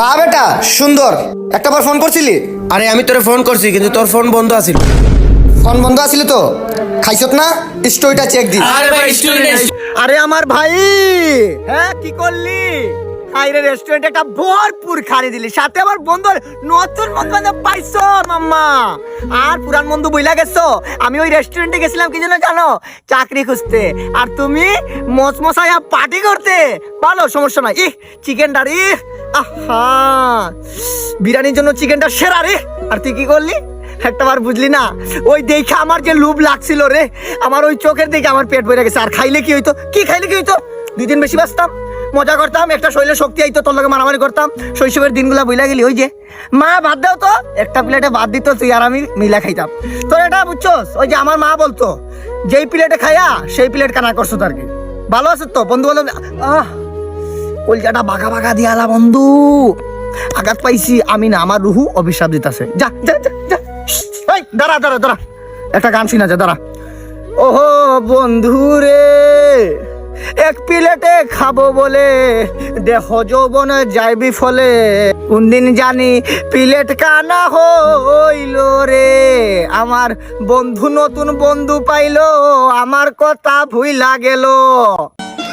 বা বেটা সুন্দর একটা বার ফোন করছিলি? আরে আমি তোরে ফোন করছি কিন্তু তোর ফোন বন্ধ আছিল। ফোন বন্ধ আছিল তো খাইছত না? স্টোরিটা চেক দি। আরে ভাই স্টুডেন্ট, আরে আমার ভাই, হ্যাঁ কি করলি? আইরে রেস্টুরেন্টে একটা ভরপুর খানি দিলি, সাথে আমার বন্ধুর নতুন বন্ধু বান্ধব পাইছো মাম্মা। আর পুরান বন্ধু বইলা গেছো। আমি ওই রেস্টুরেন্টে গেছিলাম কি জন্য জানো? চাকরি খুঁজতে। আর তুমি মচমচায়া পার্টি করতে। ভালো, সমস্যা নাই। চিকেনটা রে, আহা, বিরিয়ানির জন্য চিকেনটা সেরা রে। আর তুই কি করলি? একটা বার বুঝলি না, ওই দেখে আমার যে লোভ লাগছিল রে, আমার ওই চোখের দেখে আমার পেট ভরে গেছে। আর খাইলে কি হইতো? কি খাইলে কি হইতো? 2 দিন বেশি বাঁচতাম, মজা করতাম, একটা শরীরে শক্তি আইতো, তোর লগে মারামারি করতাম। শৈশবের দিনগুলা বুইলা গেলি। ওই যে মা ভাত দাও তো, একটা প্লেটে ভাত দিত, তুই আর আমি মিলা খাইতাম। তোর এটা বুঝছস? ওই যে আমার মা বলতো, যেই প্লেটে খাইয়া সেই প্লেট কানা করছো। তার কি ভালো আছে তো বন্ধু বললাম। কলজাটা বাঘা বাঘা দিয়ালা বন্ধু, আঘাত পাইছি আমি না, আমার রুহু অভিশাপ দিতেছে। যা যা যা যা। এই দাঁড়া দাঁড়া দাঁড়া, একটা গান শোনা যা, দাঁড়া। ওহো বন্ধু রে, এক প্লেটে খাবো বলে দেহ যৌবন যাইবি ফলে, কোন দিন জানি প্লেট কানা হইল রে, আমার বন্ধু নতুন বন্ধু পাইলো, আমার কথা ভুইলা গেল।